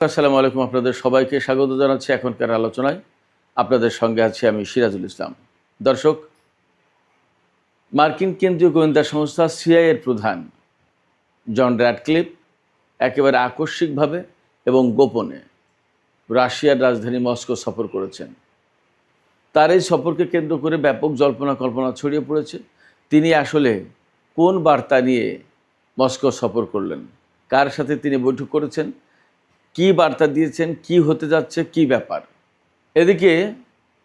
আসসালামু আলাইকুম, আপনাদের সবাইকে স্বাগত জানাচ্ছি এখনকার আলোচনায়। আপনাদের সঙ্গে আছি আমি সিরাজুল ইসলাম। দর্শক, মার্কিন কেন্দ্রীয় গোয়েন্দা সংস্থা সিআইএর প্রধান জন র্যাডক্লিফ একেবারে আকস্মিকভাবে এবং গোপনে রাশিয়ার রাজধানী মস্কো সফর করেছেন। তার এই সফরকে কেন্দ্র করে ব্যাপক জল্পনা কল্পনা ছড়িয়ে পড়েছে। তিনি আসলে কোন বার্তা নিয়ে মস্কো সফর করলেন, কার সাথে তিনি বৈঠক করেছেন, কি বার্তা দিয়েছেন, কি হতে যাচ্ছে, কি ব্যাপার। এদিকে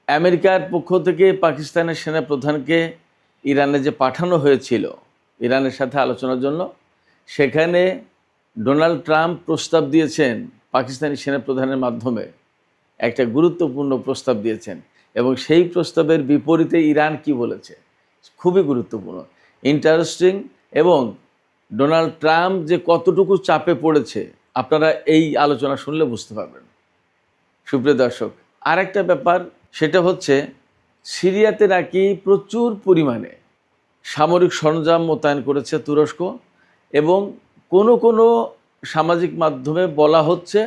আমেরিকার পক্ষ থেকে পাকিস্তানের সেনাপ্রধানকে ইরানে যে পাঠানো হয়েছিল ইরানের সাথে আলোচনার জন্য, সেখানে ডোনাল্ড ট্রাম্প প্রস্তাব দিয়েছেন, পাকিস্তানি সেনাপ্রধানের মাধ্যমে একটা গুরুত্বপূর্ণ প্রস্তাব দিয়েছেন এবং সেই প্রস্তাবের বিপরীতে ইরান কি বলেছে, খুবই গুরুত্বপূর্ণ, ইন্টারেস্টিং। এবং ডোনাল্ড ট্রাম্প যে কতটুকু চাপে পড়েছে আপনারা এই আলোচনা শুনলে বুঝতে পারবেন। সুপ্রিয় দর্শক, আর একটা ব্যাপার, সেটা হচ্ছে সিরিয়াতে নাকি প্রচুর পরিমাণে সামরিক সরঞ্জাম মোতায়েন করেছে তুরস্ক, এবং কোনো সামাজিক মাধ্যমে বলা হচ্ছে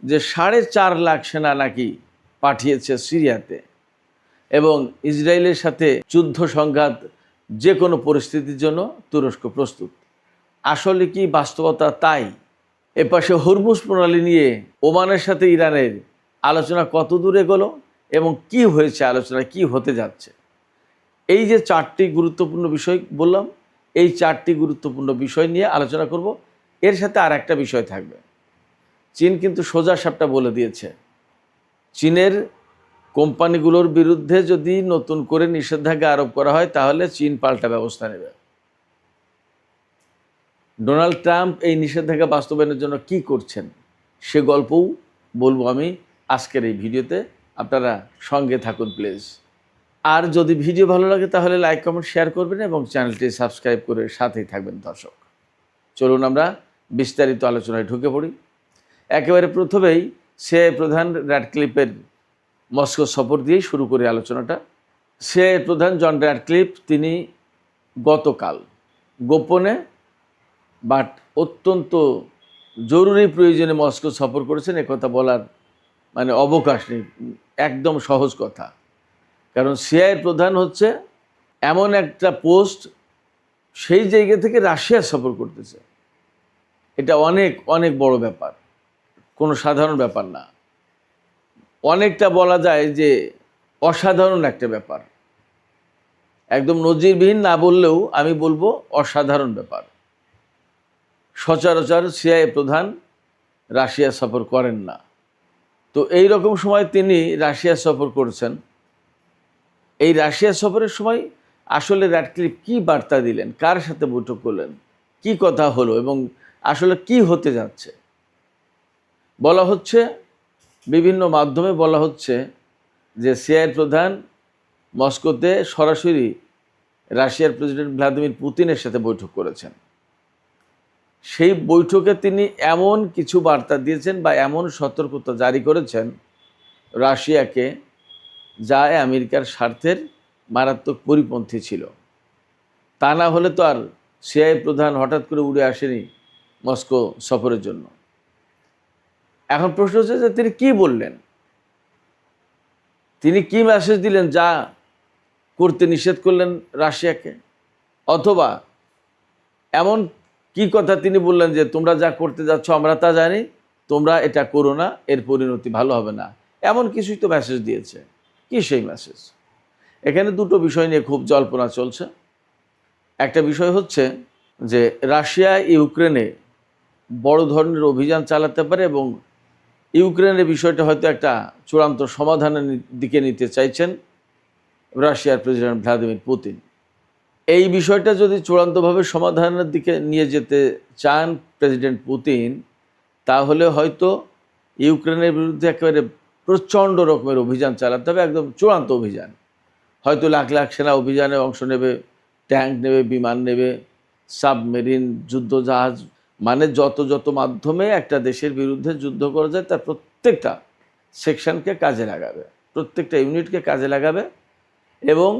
যে 4.5 লাখ সেনা নাকি পাঠিয়েছে সিরিয়াতে, এবং ইসরায়েলের সাথে যুদ্ধ সংঘাত যে কোনো পরিস্থিতির জন্য তুরস্ক প্রস্তুত। আসলে কি বাস্তবতা তাই? এপাশে হরমুজ প্রণালী নিয়ে ওমানের সাথে ইরানের আলোচনা কত দূরে এগোলো এবং কি হয়েছে, আলোচনা কি হতে যাচ্ছে, এই যে 4টি গুরুত্বপূর্ণ বিষয় বললাম, এই 4টি গুরুত্বপূর্ণ বিষয় নিয়ে আলোচনা করব। এর সাথে আর একটা বিষয় থাকবে। চীন কিন্তু সোজা সাপটা বলে দিয়েছে, চীনের কোম্পানিগুলোর বিরুদ্ধে যদি নতুন করে নিষেধাজ্ঞা আরোপ করা হয় তাহলে চীন পাল্টা ব্যবস্থা নেবে। ডোনাল্ড ট্রাম্প এই নিষেধাজ্ঞা বাস্তবায়নের জন্য কি করছেন সে গল্পও বলবো আমি আজকের এই ভিডিওতে। আপনারা সঙ্গে থাকুন প্লিজ। আর যদি ভিডিও ভালো লাগে তাহলে লাইক, কমেন্ট, শেয়ার করবেন এবং চ্যানেলটি সাবস্ক্রাইব করে সাথেই থাকবেন। দর্শক, চলুন আমরা বিস্তারিত আলোচনায় ঢুকে পড়ি। একেবারে প্রথমেই প্রধান র্যাডক্লিফের মস্কো সফর দিয়েই শুরু করি আলোচনাটা। প্রধান জন র্যাডক্লিফ তিনি গতকাল গোপনে বাট অত্যন্ত জরুরি প্রয়োজনে মস্কো সফর করেছেন, একথা বলার মানে অবকাশ নেই, একদম সহজ কথা। কারণ সিআইএর প্রধান হচ্ছে এমন একটা পোস্ট, সেই জায়গা থেকে রাশিয়া সফর করতেছে, এটা অনেক অনেক বড় ব্যাপার, কোনো সাধারণ ব্যাপার না। অনেকটা বলা যায় যে অসাধারণ একটা ব্যাপার, একদম নজিরবিহীন না বললেও আমি বলবো অসাধারণ ব্যাপার। সচরাচর সিআইএ প্রধান রাশিয়া সফর করেন না। তো এই রকম সময় তিনি রাশিয়া সফর করেছেন। এই রাশিয়া সফরের সময় আসলে র্যাডক্লিফ কি বার্তা দিলেন, কার সাথে বৈঠক করলেন, কি কথা হলো এবং আসলে কি হতে যাচ্ছে। বলা হচ্ছে, বিভিন্ন মাধ্যমে বলা হচ্ছে যে সিআইএর প্রধান মস্কোতে সরাসরি রাশিয়ার প্রেসিডেন্ট ভ্লাদিমির পুতিনের সাথে বৈঠক করেছেন। সেই বৈঠকে তিনি এমন কিছু বার্তা দিয়েছেন বা এমন সতর্কতা জারি করেছেন রাশিয়াকে, যা আমেরিকার স্বার্থের মারাত্মক পরিপন্থী ছিল। তা না হলে তো আর সিআইএ প্রধান হঠাৎ করে উড়ে আসেনি মস্কো সফরের জন্য। এখন প্রশ্ন হচ্ছে যে তিনি কি বললেন, তিনি কি মেসেজ দিলেন যা করতে নিষেধ করলেন রাশিয়াকে, অথবা এমন কি কথা তিনি বললেন যে তোমরা যা করতে যাচ্ছ আমরা তা জানি, তোমরা এটা করো না, এর পরিণতি ভালো হবে না, এমন কিছুই তো মেসেজ দিয়েছে। কি সেই মেসেজ? এখানে দুটো বিষয় নিয়ে খুব জল্পনা চলছে। একটা বিষয় হচ্ছে যে রাশিয়া ইউক্রেনে বড় ধরনের অভিযান চালাতে পারে এবং ইউক্রেনের বিষয়টা হয়তো একটা চূড়ান্ত সমাধানের দিকে নিতে চাইছেন রাশিয়ার প্রেসিডেন্ট ভ্লাদিমির পুতিন। এই বিষয়টা যদি চূড়ান্তভাবে সমাধানের দিকে নিয়ে যেতে চান প্রেসিডেন্ট পুতিন, তাহলে হয়তো ইউক্রেনের বিরুদ্ধে একেবারে প্রচণ্ড রকমের অভিযান চালাতে হবে, একদম চূড়ান্ত অভিযান। হয়তো লাখ লাখ সেনা অভিযানে অংশ নেবে, ট্যাঙ্ক নেবে, বিমান নেবে, সাবমেরিন, যুদ্ধজাহাজ, মানে যত মাধ্যমে একটা দেশের বিরুদ্ধে যুদ্ধ করা যায় তার প্রত্যেকটা সেকশনকে কাজে লাগাবে, প্রত্যেকটা ইউনিটকে কাজে লাগাবে। এবং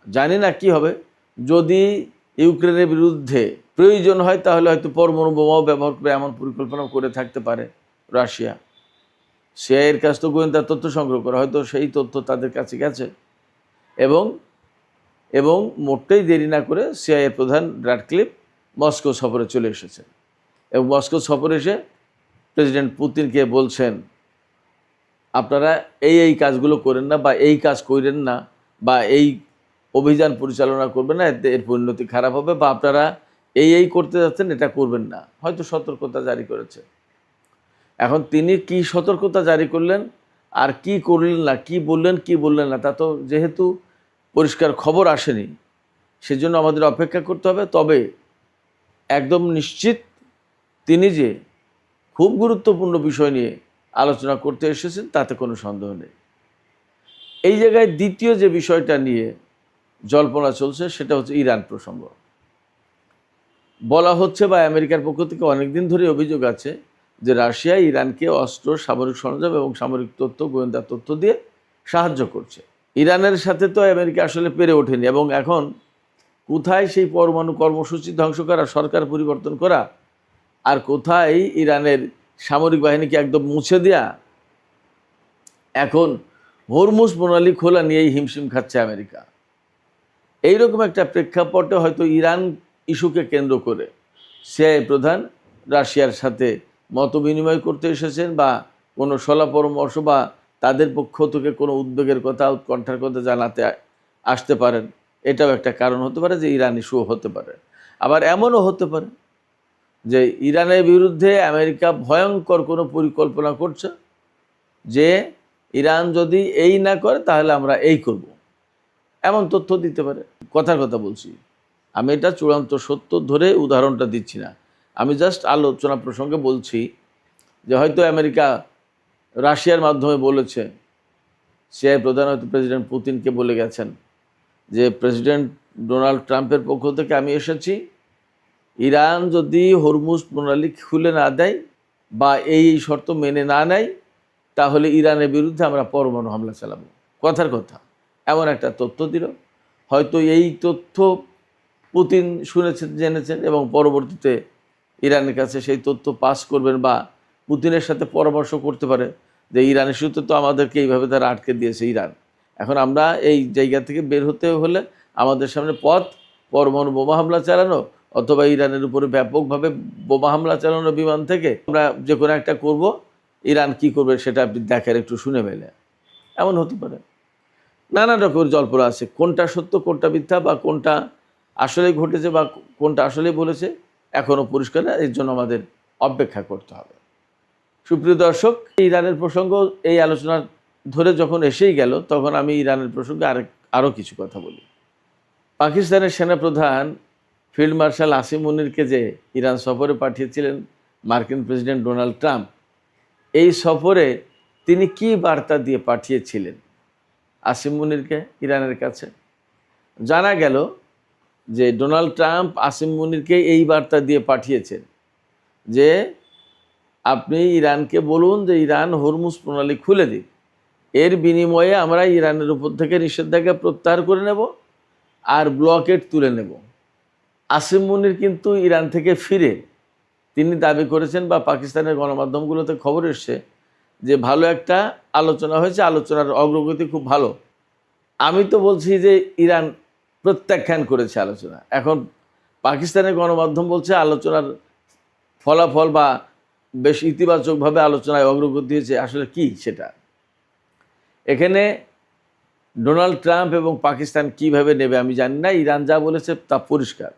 জানি না কি হবে, যদি ইউক্রেনের বিরুদ্ধে প্রয়োজন হয় তাহলে হয়তো পরমাণু বোমাও ব্যবহার করে এমন পরিকল্পনা করে থাকতে পারে রাশিয়া। সিআইএর কাছ তো গোয়েন্দা তথ্য সংগ্রহ করা, হয়তো সেই তথ্য তাদের কাছে গেছে এবং এবং মোটেই দেরি না করে সিআইএ প্রধান র্যাডক্লিফ মস্কো সফরে চলে এসেছেন এবং মস্কো সফরে এসে প্রেসিডেন্ট পুতিনকে বলছেন, আপনারা এই কাজগুলো করেন না, বা এই কাজ করেন না, বা এই অভিযান পরিচালনা করবেন না, এতে এর পরিণতি খারাপ হবে, বা আপনারা এই করতে যাচ্ছেন, এটা করবেন না। হয়তো সতর্কতা জারি করেছে। এখন তিনি কি সতর্কতা জারি করলেন আর কি করলেন না, কি বললেন না, তা তো যেহেতু পরিষ্কার খবর আসেনি, সেজন্য আমাদের অপেক্ষা করতে হবে। তবে একদম নিশ্চিত তিনি যে খুব গুরুত্বপূর্ণ বিষয় নিয়ে আলোচনা করতে এসেছেন তাতে কোনো সন্দেহ নেই। এই জায়গায় দ্বিতীয় যে বিষয়টা নিয়ে জল্পনা চলছে সেটা হচ্ছে ইরান প্রসঙ্গ। বলা হচ্ছে, বা আমেরিকার পক্ষ থেকে অনেকদিন ধরে অভিযোগ আছে যে রাশিয়া ইরানকে অস্ত্র, সামরিক সরঞ্জাম এবং সামরিক তথ্য, গোয়েন্দা তথ্য দিয়ে সাহায্য করছে। ইরানের সাথে তো আমেরিকা আসলে পেরে ওঠেনি এবং এখন কোথায় সেই পরমাণু কর্মসূচি ধ্বংস করা, সরকার পরিবর্তন করা, আর কোথায় ইরানের সামরিক বাহিনীকে একদম মুছে দেয়া, এখন হরমুজ প্রণালী খোলা নিয়েই হিমশিম খাচ্ছে আমেরিকা। এইরকম একটা প্রেক্ষাপটে হয়তো ইরান ইস্যুকে কেন্দ্র করে সিআইএ প্রধান রাশিয়ার সাথে মত বিনিময় করতে এসেছেন, বা কোনো সলা পরামর্শ বা তাদের পক্ষ থেকে কোনো উদ্বেগের কথা, উৎকণ্ঠার কথা জানাতে আসতে পারেন। এটাও একটা কারণ হতে পারে যে ইরান ইস্যু হতে পারে। আবার এমনও হতে পারে যে ইরানের বিরুদ্ধে আমেরিকা ভয়ঙ্কর কোনো পরিকল্পনা করছে, যে ইরান যদি এই না করে তাহলে আমরা এই করব, এমন তথ্য দিতে পারে। কথার কথা বলছি, আমি এটা চূড়ান্ত সত্য ধরে উদাহরণটা দিচ্ছি না, আমি জাস্ট আলোচনা প্রসঙ্গে বলছি যে হয়তো আমেরিকা রাশিয়ার মাধ্যমে বলেছে, সিআইএ প্রধান হয়তো প্রেসিডেন্ট পুতিনকে বলে গেছেন যে প্রেসিডেন্ট ডোনাল্ড ট্রাম্পের পক্ষ থেকে আমি এসেছি, ইরান যদি হরমুজ প্রণালী খুলে না দেয় বা এই শর্ত মেনে না নেয় তাহলে ইরানের বিরুদ্ধে আমরা পরমাণু হামলা চালাবো। কথার কথা এমন একটা তথ্য দিল। হয়তো এই তথ্য পুতিন শুনেছেন, জেনেছেন এবং পরবর্তীতে ইরানের কাছে সেই তথ্য পাস করবেন, বা পুতিনের সাথে পরামর্শ করতে পারে যে ইরানের ইস্যুতে তো আমাদেরকে এইভাবে তারা আটকে দিয়েছে ইরান, এখন আমরা এই জায়গা থেকে বের হতে হলে আমাদের সামনে পথ পরমাণু বোমা হামলা চালানো, অথবা ইরানের উপরে ব্যাপকভাবে বোমা হামলা চালানো বিমান থেকে, আমরা যে কোনো একটা করব, ইরান কি করবে সেটা আপনি দেখার একটু শুনে মেলে, এমন হতে পারে। নানা রকমের জল্পনা আছে, কোনটা সত্য কোনটা মিথ্যা, বা কোনটা আসলেই ঘটেছে বা কোনটা আসলেই বলেছে এখনও পরিষ্কার না, এর জন্য আমাদের অপেক্ষা করতে হবে। সুপ্রিয় দর্শক, ইরানের প্রসঙ্গ এই আলোচনা ধরে যখন এসেই গেল, তখন আমি ইরানের প্রসঙ্গে আরও কিছু কথা বলি। পাকিস্তানের সেনাপ্রধান ফিল্ড মার্শাল আসিম মুনিরকে যে ইরান সফরে পাঠিয়েছিলেন মার্কিন প্রেসিডেন্ট ডোনাল্ড ট্রাম্প, এই সফরে তিনি কি বার্তা দিয়ে পাঠিয়েছিলেন আসিম মুনিরকে ইরানের কাছে? জানা গেল যে ডোনাল্ড ট্রাম্প আসিম মুনিরকে এই বার্তা দিয়ে পাঠিয়েছেন যে আপনি ইরানকে বলুন যে ইরান হরমুজ প্রণালী খুলে দিন, এর বিনিময়ে আমরা ইরানের উপর থেকে নিষেধাজ্ঞা প্রত্যাহার করে নেব আর ব্লকেড তুলে নেব। আসিম মুনির কিন্তু ইরান থেকে ফিরে তিনি দাবি করেছেন, বা পাকিস্তানের গণমাধ্যমগুলোতে খবর এসছে যে ভালো একটা আলোচনা হয়েছে, আলোচনার অগ্রগতি খুব ভালো। আমি তো বলছি যে ইরান প্রত্যাখ্যান করেছে আলোচনা। এখন পাকিস্তানের গণমাধ্যম বলছে আলোচনার ফলাফল বা বেশ ইতিবাচকভাবে আলোচনায় অগ্রগতি হয়েছে। আসলে কি সেটা, এখানে ডোনাল্ড ট্রাম্প এবং পাকিস্তান কিভাবে নেবে আমি জানি না। ইরান যা বলেছে তা পরিষ্কার।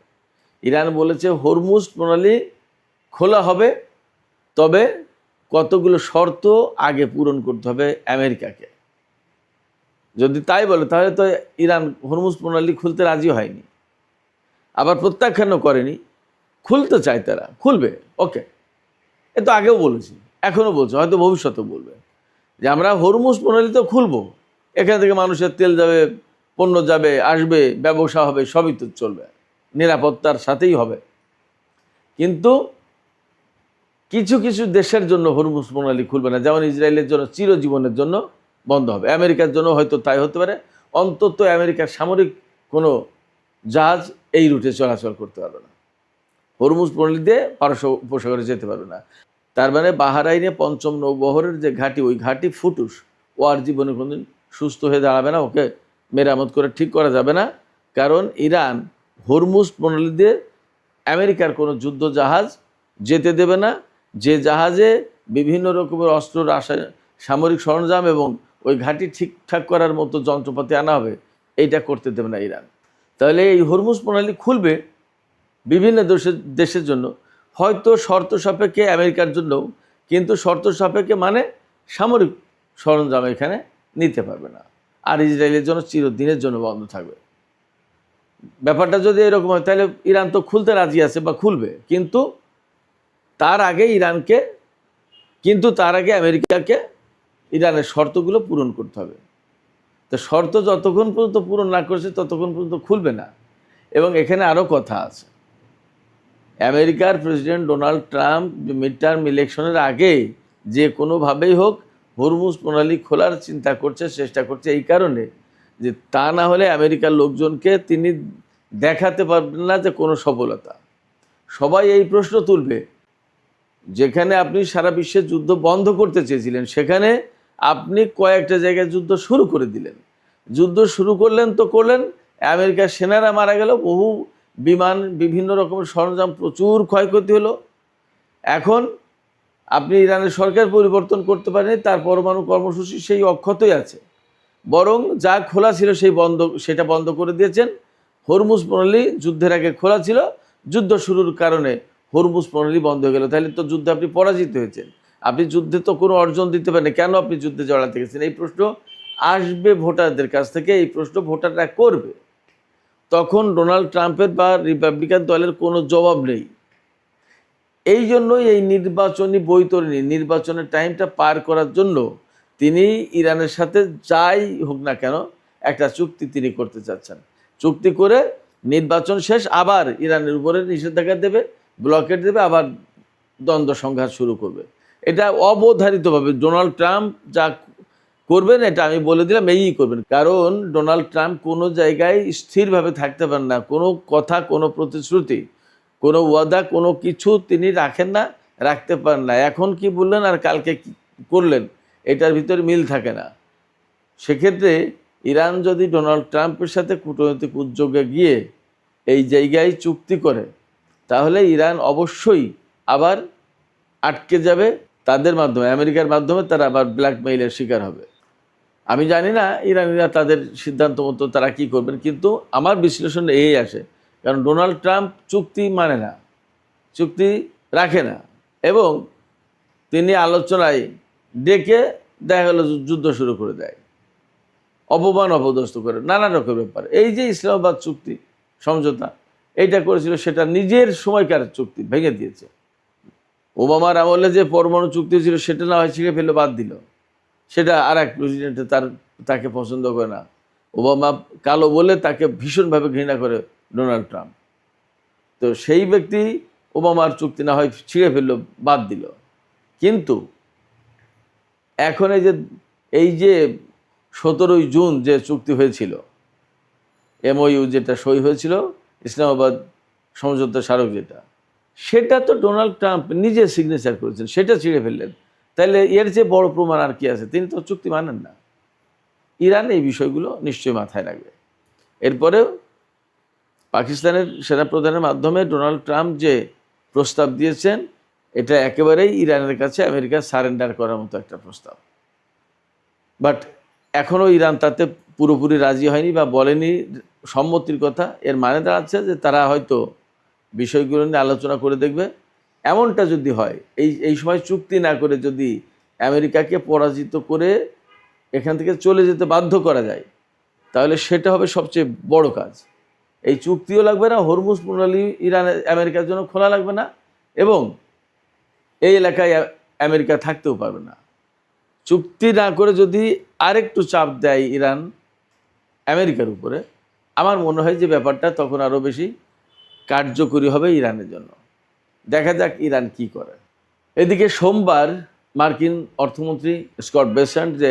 ইরান বলেছে হরমুজ প্রণালী খোলা হবে, তবে কতগুলো শর্ত আগে পূরণ করতে হবে আমেরিকাকে। যদি তাই বলে তাহলে তো ইরান হরমুজ প্রণালী খুলতে রাজি হয়নি, আবার প্রত্যাখ্যানও করেনি, খুলতে চায়, তারা খুলবে, ওকে, এ তো আগেও বলেছি, এখনও বলছে, হয়তো ভবিষ্যতেও বলবে যে আমরা হরমুজ প্রণালী তো খুলবো, এখান থেকে মানুষের তেল যাবে, পণ্য যাবে, আসবে, ব্যবসা হবে, সবই তো চলবে, নিরাপত্তার সাথেই হবে। কিন্তু কিছু কিছু দেশের জন্য হরমুজ প্রণালী খুলবে না, যেমন ইসরায়েলের জন্য চিরজীবনের জন্য বন্ধ হবে, আমেরিকার জন্য হয়তো তাই হতে পারে। অন্তত আমেরিকার সামরিক কোনো জাহাজ এই রুটে চলাচল করতে পারবে না, হরমুজ প্রণালী দিয়ে পারস্য উপসাগরে যেতে পারবে না। তার মানে বাহরাইনে ৫ম নৌবহরের যে ঘাঁটি, ওই ঘাঁটি ফুটুস, ও আর জীবনে কোনোদিন সুস্থ হয়ে দাঁড়াবে না, ওকে মেরামত করে ঠিক করা যাবে না। কারণ ইরান হরমুজ প্রণালী দিয়ে আমেরিকার কোনো যুদ্ধ জাহাজ যেতে দেবে না, যে জাহাজে বিভিন্ন রকমের অস্ত্র, সামরিক সরঞ্জাম এবং ওই ঘাঁটি ঠিকঠাক করার মতো যন্ত্রপাতি আনা হবে, এইটা করতে দেবে না ইরান। তাহলে এই হরমুজ প্রণালী খুলবে বিভিন্ন দেশের জন্য, হয়তো শর্ত সাপেক্ষে আমেরিকার জন্যও, কিন্তু শর্ত সাপেক্ষে মানে সামরিক সরঞ্জাম এখানে নিতে পারবে না, আর ইসরায়েলের জন্য চিরদিনের জন্য বন্ধ থাকবে। ব্যাপারটা যদি এরকম হয় তাহলে ইরান তো খুলতে রাজি আছে বা খুলবে, কিন্তু তার আগে আমেরিকাকে ইরানের শর্তগুলো পূরণ করতে হবে। তো শর্ত যতক্ষণ পর্যন্ত পূরণ না করছে ততক্ষণ পর্যন্ত খুলবে না। এবং এখানে আরও কথা আছে, আমেরিকার president Donald Trump mid term ইলেকশনের আগে যে কোনোভাবেই হোক হরমুজ প্রণালী খোলার চিন্তা করছে, চেষ্টা করছে, এই কারণে যে তা না হলে আমেরিকার লোকজনকে তিনি দেখাতে পারবেন না যে কোনো সফলতা। সবাই এই প্রশ্ন তুলবে, যেখানে আপনি সারা বিশ্বের যুদ্ধ বন্ধ করতে চেয়েছিলেন, সেখানে আপনি কয়েকটা জায়গায় যুদ্ধ শুরু করে দিলেন। যুদ্ধ শুরু করলেন তো করলেন, আমেরিকার সেনারা মারা গেল, বহু বিমান, বিভিন্ন রকমের সরঞ্জাম, প্রচুর ক্ষয়ক্ষতি হলো। এখন আপনি ইরানের সরকার পরিবর্তন করতে পারেনি, তার পরমাণু কর্মসূচি সেই অক্ষতই আছে, বরং যা খোলা ছিল সেটা বন্ধ করে দিয়েছেন। হরমুজ প্রণালী যুদ্ধের আগে খোলা ছিল, যুদ্ধ শুরুর কারণে হরমুজ প্রণালী বন্ধ হয়ে গেল। তাহলে তো যুদ্ধে আপনি পরাজিত হয়েছেন, আপনি যুদ্ধে তো কোনো অর্জন দিতে পারেন, কেন আপনি যুদ্ধে জড়াতে গেছেন? এই প্রশ্ন আসবে ভোটারদের কাছ থেকে, এই প্রশ্ন ভোটাররা করবে। তখন ডোনাল্ড ট্রাম্পের বা রিপাবলিকান দলের কোনো জবাব নেই। এই জন্যই এই নির্বাচনী বৈতরণী, নির্বাচনের টাইমটা পার করার জন্য তিনি ইরানের সাথে যাই হোক না কেন একটা চুক্তি তিনি করতে চাচ্ছেন। চুক্তি করে নির্বাচন শেষ, আবার ইরানের উপরে নিষেধাজ্ঞা দেবে, ব্লকেট দেবে, আবার দ্বন্দ্ব সংঘাত শুরু করবে। এটা অবধারিতভাবে ডোনাল্ড ট্রাম্প যা করবেন, এটা আমি বলে দিলাম, এই করবেন। কারণ ডোনাল্ড ট্রাম্প কোনো জায়গায় স্থিরভাবে থাকতে পারেন না, কোনো কথা, কোনো প্রতিশ্রুতি, কোনো ওয়াদা, কোনো কিছু তিনি রাখেন না, রাখতে পারেন না। এখন কি বললেন আর কালকে কি করলেন, এটার ভিতরে মিল থাকে না। সেক্ষেত্রে ইরান যদি ডোনাল্ড ট্রাম্পের সাথে কূটনৈতিক উদ্যোগে গিয়ে এই জায়গায় চুক্তি করে, তাহলে ইরান অবশ্যই আবার আটকে যাবে তাদের মাধ্যমে, আমেরিকার মাধ্যমে তারা আবার ব্ল্যাকমেইলের শিকার হবে। আমি জানি না ইরানিরা তাদের সিদ্ধান্ত মতো তারা কী করবেন, কিন্তু আমার বিশ্লেষণ এই আসে, কারণ ডোনাল্ড ট্রাম্প চুক্তি মানে না, চুক্তি রাখে না, এবং তিনি আলোচনায় ডেকে দেখা গেল যুদ্ধ শুরু করে দেয়, অপমান অপদস্থ করে, নানা রকমের ব্যাপার। এই যে ইসলামাবাদ চুক্তি সমঝোতা এইটা করেছিল, সেটা নিজের সময়কার চুক্তি ভেঙে দিয়েছে। ওবামার আমলে যে পরমাণু চুক্তি ছিল সেটা না হয় ছিঁড়ে ফেলে বাদ দিল, সেটা আর এক প্রেসিডেন্টে তাকে পছন্দ করে না। ওবামা কালো বলে তাকে ভীষণভাবে ঘৃণা করে ডোনাল্ড ট্রাম্প। তো সেই ব্যক্তি ওবামার চুক্তি না হয় ছিঁড়ে ফেললো, বাদ দিল। কিন্তু এখন এই যে 17ই জুন যে চুক্তি হয়েছিল, MOU যেটা সই হয়েছিল, ইসলামাবাদ সমঝোতা স্মারক যেটা, সেটা তো ডোনাল্ড ট্রাম্প নিজে সিগনেচার করেছেন, সেটা ছিঁড়ে ফেললেন। তাহলে এর যে বড় প্রমাণ আর কি আছে? তিনি তো চুক্তি মানেন না। ইরান এই বিষয়গুলো নিশ্চয়ই মাথায় রাখবে। এরপরেও পাকিস্তানের সেনাপ্রধানের মাধ্যমে ডোনাল্ড ট্রাম্প যে প্রস্তাব দিয়েছেন, এটা একেবারেই ইরানের কাছে আমেরিকা সারেন্ডার করার মতো একটা প্রস্তাব। বাট এখনও ইরান তাতে পুরোপুরি রাজি হয়নি বা বলেনি সম্মতির কথা। এর মানে দাঁড়াচ্ছে যে তারা হয়তো বিষয়গুলো নিয়ে আলোচনা করে দেখবে। এমনটা যদি হয়, এই সময় চুক্তি না করে যদি আমেরিকাকে পরাজিত করে এখান থেকে চলে যেতে বাধ্য করা যায়, তাহলে সেটা হবে সবচেয়ে বড় কাজ। এই চুক্তিও লাগবে না, হরমুজ প্রণালী আমেরিকার জন্য খোলা লাগবে না, এবং এই এলাকায় আমেরিকা থাকতেও পারবে না। চুক্তি না করে যদি আরেকটু চাপ দেয় ইরান আমেরিকার উপরে, আমার মনে হয় যে ব্যাপারটা তখন আরও বেশি কার্যকরী হবে ইরানের জন্য। দেখা যাক ইরান কি করে। এদিকে সোমবার মার্কিন অর্থমন্ত্রী স্কট বেসেন্ট যে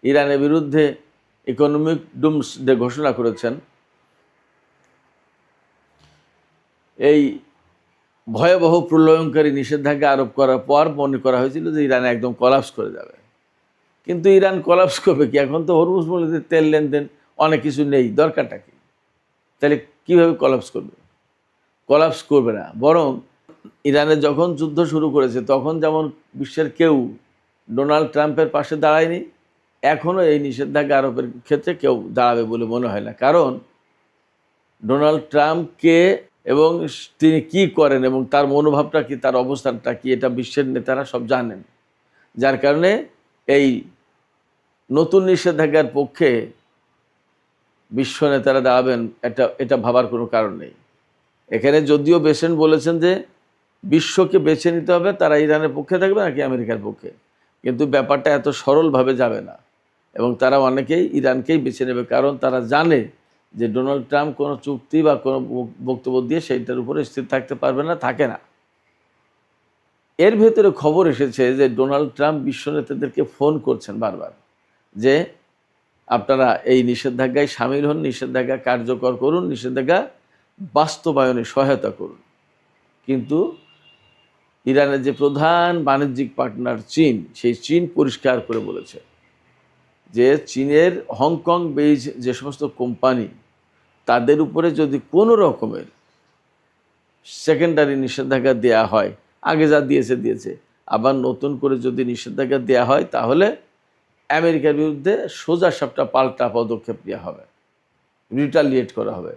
ইরানের বিরুদ্ধে ইকোনমিক ডুমসডে ঘোষণা করেছেন, এই ভয়াবহ প্রলয়ঙ্কারী নিষেধাজ্ঞা আরোপ করার পর মনে করা হয়েছিল যে ইরান একদম কলাপস করে যাবে। কিন্তু ইরান কলাপস করবে কি? এখন তো হরমুজ নদীতে তেল লেনদেন অনেক কিছু নেই, দরকারটা কি? তাহলে কীভাবে কলাপস করবে? কলাপস করবে না, বরং ইরানে যখন যুদ্ধ শুরু করেছে তখন যেমন বিশ্বের কেউ ডোনাল্ড ট্রাম্পের পাশে দাঁড়ায়নি, এখনও এই নিষেধাজ্ঞা আরোপের ক্ষেত্রে কেউ দাঁড়াবে বলে মনে হয় না। কারণ ডোনাল্ড ট্রাম্পকে এবং তিনি কি করেন এবং তার মনোভাবটা কি, তার অবস্থানটা কি, এটা বিশ্বের নেতারা সব জানেন। যার কারণে এই নতুন নিষেধাজ্ঞার পক্ষে বিশ্ব নেতারা দাঁড়াবেন এটা ভাবার কোনো কারণ নেই। এখানে যদিও বেসেন্ট বলেছেন যে বিশ্বকে বেছে নিতে হবে, তারা ইরানের পক্ষে থাকবে নাকি আমেরিকার পক্ষে, কিন্তু ব্যাপারটা এত সরলভাবে যাবে না এবং তারা অনেকেই ইরানকেই বেছে নেবে। কারণ তারা জানে যে ডোনাল্ড ট্রাম্প কোনো চুক্তি বা কোনো বক্তব্য দিয়ে সেইটার উপরে স্থির থাকতে পারবে না, থাকে না। এর ভেতরে খবর এসেছে যে ডোনাল্ড ট্রাম্প বিশ্ব নেতাদেরকে ফোন করছেন বারবার যে আপনারা এই নিষেধাজ্ঞায় সামিল হন, নিষেধাজ্ঞা কার্যকর করুন, নিষেধাজ্ঞা বাস্তবায়নে সহায়তা করুন। কিন্তু ইরানের যে প্রধান বাণিজ্যিক পার্টনার চীন, সেই চীন পরিষ্কার করে বলেছে যে চীনের হংকং বেইজ যে সমস্ত কোম্পানি, তাদের উপরে যদি কোনো রকমের সেকেন্ডারি নিষেধাজ্ঞা দেয়া হয়, আগে যা দিয়েছে, আবার নতুন করে যদি নিষেধাজ্ঞা দেয়া হয়, তাহলে আমেরিকার বিরুদ্ধে সোজা সাপটা পাল্টা পদক্ষেপ নেওয়া হবে, রিটালিয়েট করা হবে,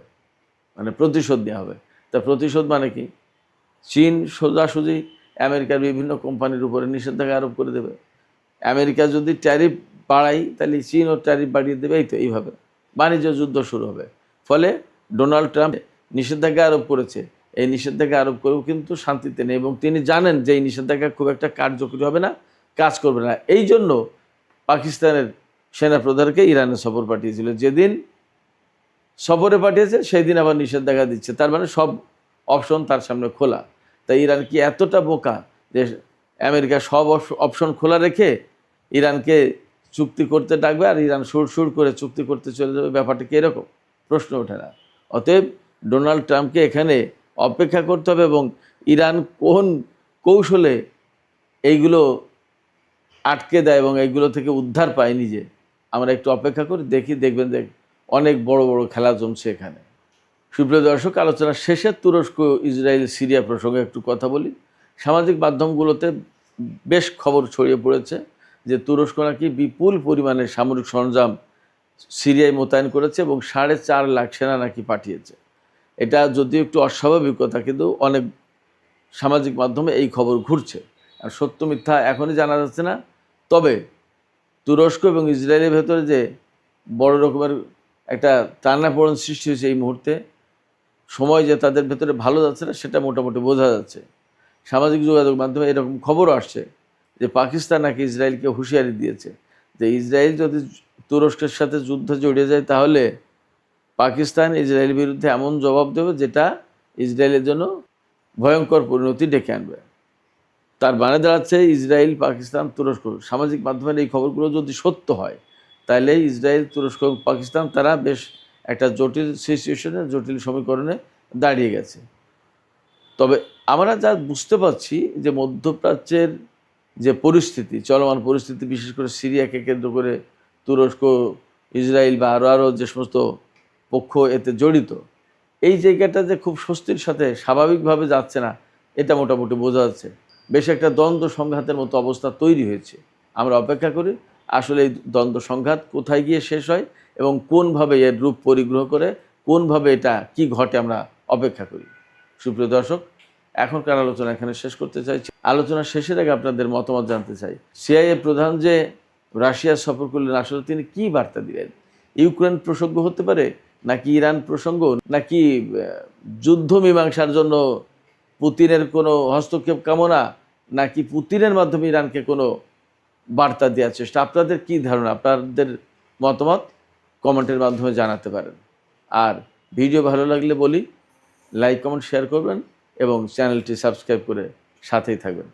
মানে প্রতিশোধ নেওয়া হবে। তা প্রতিশোধ মানে কি? চীন সোজাসুজি আমেরিকার বিভিন্ন কোম্পানির উপরে নিষেধাজ্ঞা আরোপ করে দেবে। আমেরিকা যদি ট্যারিফ বাড়ায়, তাহলে চীনও ট্যারিফ বাড়িয়ে দেবে। এইভাবে বাণিজ্য যুদ্ধ শুরু হবে। ফলে ডোনাল্ড ট্রাম্প নিষেধাজ্ঞা আরোপ করেছে, এই নিষেধাজ্ঞা আরোপ করেও কিন্তু শান্তিতে নেই এবং তিনি জানেন যে এই নিষেধাজ্ঞা খুব একটা কার্যকরী হবে না, কাজ করবে না। এই জন্য পাকিস্তানের সেনাপ্রধানকে ইরানে সফর পাঠিয়েছিল। যেদিন সফরে পাঠিয়েছে সেই দিন আবার নিষেধাজ্ঞা দিচ্ছে, তার মানে সব অপশন তার সামনে খোলা। তাই ইরান কি এতটা বোকা যে আমেরিকা সব অপশন খোলা রেখে ইরানকে চুক্তি করতে ডাকবে আর ইরান সুর করে চুক্তি করতে চলে যাবে? ব্যাপারটা কি এরকম? প্রশ্ন ওঠে না। অতএব ডোনাল্ড ট্রাম্পকে এখানে অপেক্ষা করতে হবে এবং ইরান কোন কৌশলে এইগুলো আটকে দেয় এবং এইগুলো থেকে উদ্ধার পায় নিজে, আমরা একটু অপেক্ষা করি, দেখবেন যে অনেক বড় বড় খেলা জমছে এখানে। সুপ্রিয় দর্শক, আলোচনার শেষে তুরস্ক ইসরায়েল সিরিয়া প্রসঙ্গে একটু কথা বলি। সামাজিক মাধ্যমগুলোতে বেশ খবর ছড়িয়ে পড়েছে যে তুরস্ক নাকি বিপুল পরিমাণে সামরিক সরঞ্জাম সিরিয়ায় মোতায়েন করেছে এবং 4.5 লাখ সেনা নাকি পাঠিয়েছে। এটা যদিও একটু অস্বাভাবিক কথা, কিন্তু অনেক সামাজিক মাধ্যমে এই খবর ঘুরছে। আর সত্য মিথ্যা এখনই জানা যাচ্ছে না। তবে তুরস্ক এবং ইসরায়েলের ভেতরে যে বড় রকমের একটা টানাপোড়েন সৃষ্টি হয়েছে এই মুহূর্তে, সময় যে তাদের ভেতরে ভালো যাচ্ছে না সেটা মোটামুটি বোঝা যাচ্ছে। সামাজিক যোগাযোগ মাধ্যমে এরকম খবরও আসছে যে পাকিস্তান নাকি ইসরায়েলকে হুঁশিয়ারি দিয়েছে যে ইসরায়েল যদি তুরস্কের সাথে যুদ্ধে জড়িয়ে যায়, তাহলে পাকিস্তান ইসরায়েলের বিরুদ্ধে এমন জবাব দেবে যেটা ইসরায়েলের জন্য ভয়ঙ্কর পরিণতি ডেকে আনবে। তার মানে দাঁড়াচ্ছে ইসরায়েল, পাকিস্তান, তুরস্ক, সামাজিক মাধ্যমের এই খবরগুলো যদি সত্য হয়, তাহলে ইসরায়েল, তুরস্ক এবং পাকিস্তান তারা বেশ একটা জটিল সিচুয়েশনে, জটিল সমীকরণে দাঁড়িয়ে গেছে। তবে আমরা যা বুঝতে পারছি যে মধ্যপ্রাচ্যের যে পরিস্থিতি, চলমান পরিস্থিতি, বিশেষ করে সিরিয়াকে কেন্দ্র করে তুরস্ক, ইসরায়েল বা আরও যে সমস্ত পক্ষ এতে জড়িত, এই জায়গাটা যে খুব স্বস্তির সাথে স্বাভাবিকভাবে যাচ্ছে না, এটা মোটামুটি বোঝা যাচ্ছে। বেশ একটা দ্বন্দ্ব সংঘাতের মতো অবস্থা তৈরি হয়েছে। আমরা অপেক্ষা করি আসলে এই দ্বন্দ্ব সংঘাত কোথায় গিয়ে শেষ হয় এবং কোনভাবে এর রূপ পরিগ্রহ করে, কোনভাবে এটা কি ঘটে, আমরা অপেক্ষা করি। সুপ্রিয় দর্শক, এখনকার আলোচনা এখানে শেষ করতে চাইছি। আলোচনার শেষের আগে আপনাদের মতামত জানতে চাই। সিআইএ প্রধান যে রাশিয়া সফর করলেন, আসলে তিনি কি বার্তা দিলেন? ইউক্রেন প্রসঙ্গ হতে পারে, নাকি ইরান প্রসঙ্গ, নাকি যুদ্ধ মীমাংসার জন্য পুতিনের কোনো হস্তক্ষেপ কামনা, নাকি পুতিনের মাধ্যমে ইরানকে কোনো বার্তা দেওয়ার চেষ্টা? আপনাদের কি ধারণা? আপনাদের মতামত কমেন্টের মাধ্যমে জানাতে পারেন। আর ভিডিও ভালো লাগলে বলি লাইক, কমেন্ট, শেয়ার করবেন এবং চ্যানেলটি সাবস্ক্রাইব করে সাথেই থাকবেন।